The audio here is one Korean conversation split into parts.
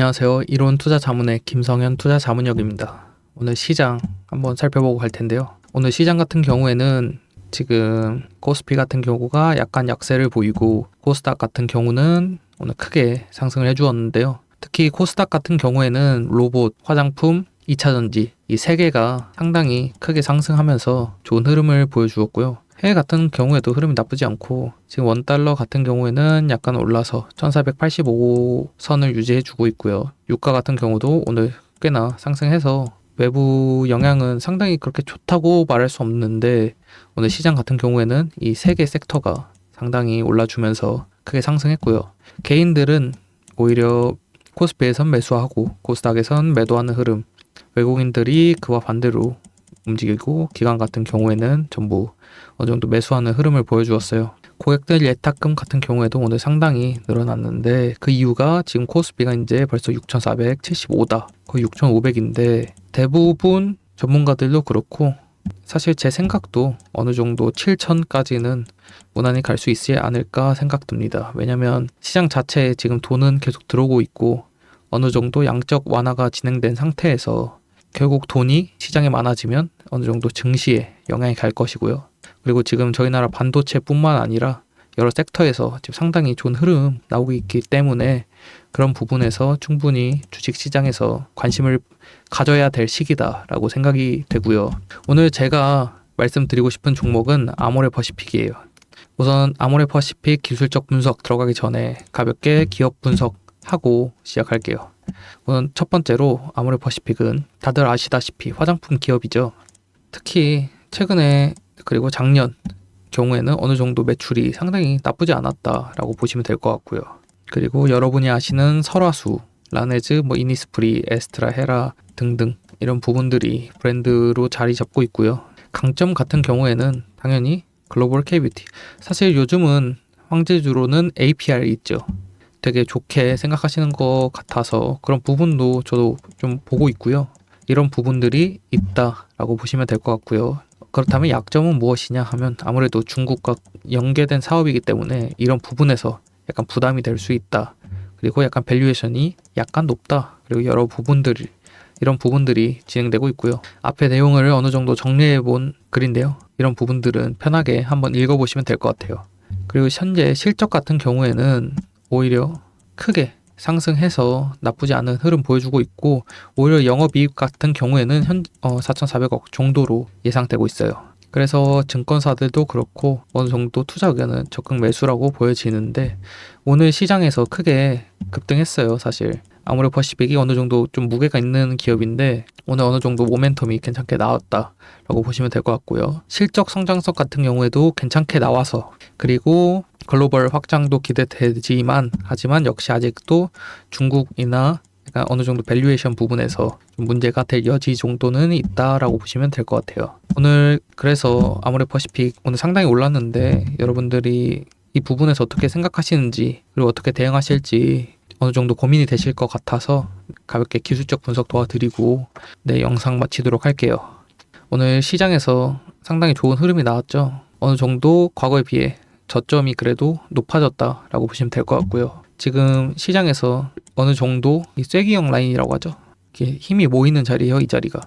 안녕하세요. 이론 투자 자문의 김성현 투자 자문역입니다. 오늘 시장 한번 살펴보고 갈 텐데요. 오늘 시장 같은 경우에는 지금 코스피 같은 경우가 약간 약세를 보이고 코스닥 같은 경우는 오늘 크게 상승을 해주었는데요. 특히 코스닥 같은 경우에는 로봇, 화장품, 2차전지 이 세 개가 상당히 크게 상승하면서 좋은 흐름을 보여주었고요. 해외 같은 경우에도 흐름이 나쁘지 않고 지금 원달러 같은 경우에는 약간 올라서 1485선을 유지해주고 있고요. 유가 같은 경우도 오늘 꽤나 상승해서 외부 영향은 상당히 그렇게 좋다고 말할 수 없는데 오늘 시장 같은 경우에는 이 세 개 섹터가 상당히 올라주면서 크게 상승했고요. 개인들은 오히려 코스피에선 매수하고 코스닥에선 매도하는 흐름, 외국인들이 그와 반대로 움직이고 기관 같은 경우에는 전부 어느 정도 매수하는 흐름을 보여주었어요. 고객들 예탁금 같은 경우에도 오늘 상당히 늘어났는데 그 이유가 지금 코스피가 이제 벌써 6,475다. 거의 6,500인데 대부분 전문가들도 그렇고 사실 제 생각도 어느 정도 7,000까지는 무난히 갈 수 있지 않을까 생각됩니다. 왜냐면 시장 자체에 지금 돈은 계속 들어오고 있고 어느 정도 양적 완화가 진행된 상태에서 결국 돈이 시장에 많아지면 어느 정도 증시에 영향이 갈 것이고요. 그리고 지금 저희 나라 반도체뿐만 아니라 여러 섹터에서 지금 상당히 좋은 흐름 나오고 있기 때문에 그런 부분에서 충분히 주식시장에서 관심을 가져야 될 시기다라고 생각이 되고요. 오늘 제가 말씀드리고 싶은 종목은 아모레퍼시픽이에요. 우선 아모레퍼시픽 기술적 분석 들어가기 전에 가볍게 기업 분석하고 시작할게요. 우선 첫 번째로 아모레퍼시픽은 다들 아시다시피 화장품 기업이죠. 특히 최근에 그리고 작년 경우에는 어느 정도 매출이 상당히 나쁘지 않았다라고 보시면 될 것 같고요. 그리고 여러분이 아시는 설화수, 라네즈, 이니스프리, 에스트라, 헤라 등등 이런 부분들이 브랜드로 자리 잡고 있고요. 강점 같은 경우에는 당연히 글로벌 캡비티. 사실 요즘은 황제주로는 APR 있죠. 되게 좋게 생각하시는 것 같아서 그런 부분도 저도 좀 보고 있고요. 이런 부분들이 있다라고 보시면 될 것 같고요. 그렇다면 약점은 무엇이냐 하면 아무래도 중국과 연계된 사업이기 때문에 이런 부분에서 약간 부담이 될 수 있다. 그리고 약간 밸류에이션이 약간 높다. 그리고 여러 부분들이 이런 부분들이 진행되고 있고요. 앞에 내용을 어느 정도 정리해 본 글인데요. 이런 부분들은 편하게 한번 읽어보시면 될 것 같아요. 그리고 현재 실적 같은 경우에는 오히려 크게 상승해서 나쁘지 않은 흐름 보여주고 있고 오히려 영업이익 같은 경우에는 4,400억 정도로 예상되고 있어요. 그래서 증권사들도 그렇고 어느 정도 투자 의견은 적극 매수라고 보여지는데 오늘 시장에서 크게 급등했어요. 사실 아모레퍼시픽이 어느 정도 좀 무게가 있는 기업인데 오늘 어느 정도 모멘텀이 괜찮게 나왔다라고 보시면 될 것 같고요. 실적 성장성 같은 경우에도 괜찮게 나와서 그리고 글로벌 확장도 기대되지만 하지만 역시 아직도 중국이나 약간 어느 정도 밸류에이션 부분에서 좀 문제가 될 여지 정도는 있다라고 보시면 될 것 같아요. 오늘 그래서 아모레퍼시픽 오늘 상당히 올랐는데 여러분들이 이 부분에서 어떻게 생각하시는지 그리고 어떻게 대응하실지 어느 정도 고민이 되실 것 같아서 가볍게 기술적 분석 도와드리고 네, 영상 마치도록 할게요. 오늘 시장에서 상당히 좋은 흐름이 나왔죠. 어느 정도 과거에 비해 저점이 그래도 높아졌다라고 보시면 될 것 같고요. 지금 시장에서 어느 정도 이 쐐기형 라인이라고 하죠. 이렇게 힘이 모이는 자리예요, 이 자리가.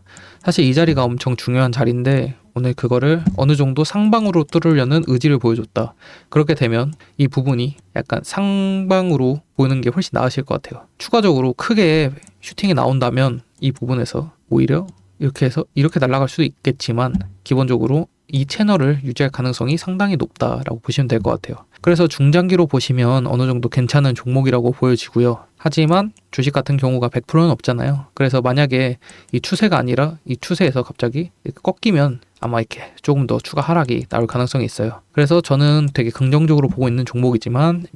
사실 이 자리가 엄청 중요한 자리인데 오늘 그거를 어느 정도 상방으로 뚫으려는 의지를 보여줬다. 그렇게 되면 이 부분이 약간 상방으로 보이는 게 훨씬 나으실 것 같아요. 추가적으로 크게 슈팅이 나온다면 이 부분에서 오히려 이렇게 해서 이렇게 날아갈 수도 있겠지만 기본적으로 이 채널을 유지할 가능성이 상당히 높다라고 보시면 될 것 같아요. 그래서 중장기로 보시면 어느 정도 괜찮은 종목이라고 보여지고요. 하지만 주식 같은 경우가 100%는 없잖아요. 그래서 만약에 이 추세가 아니라 이 추세에서 갑자기 이렇게 꺾이면 아마 이렇게 조금 더 추가 하락이 나올 가능성이 있어요. 그래서 저는 되게 긍정적으로 보고 있는 종목이지만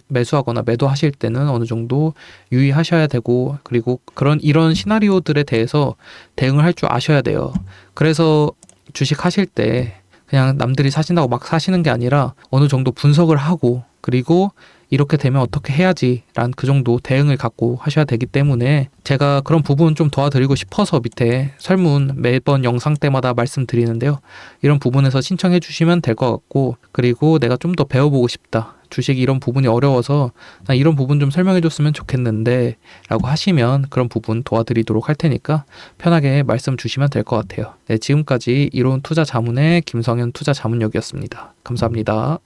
매수하거나 매도하실 때는 어느 정도 유의하셔야 되고 그리고 이런 시나리오들에 대해서 대응을 할 줄 아셔야 돼요. 그래서 주식 하실 때 그냥 남들이 사신다고 막 사시는 게 아니라 어느 정도 분석을 하고 그리고 이렇게 되면 어떻게 해야지라는 그 정도 대응을 갖고 하셔야 되기 때문에 제가 그런 부분 좀 도와드리고 싶어서 밑에 설문 매번 영상 때마다 말씀드리는데요. 이런 부분에서 신청해 주시면 될 것 같고 그리고 내가 좀 더 배워보고 싶다. 주식 이런 부분이 어려워서 나 이런 부분 좀 설명해 줬으면 좋겠는데 라고 하시면 그런 부분 도와드리도록 할 테니까 편하게 말씀 주시면 될 것 같아요. 네, 지금까지 이로운 투자 자문의 김성현 투자 자문역이었습니다. 감사합니다.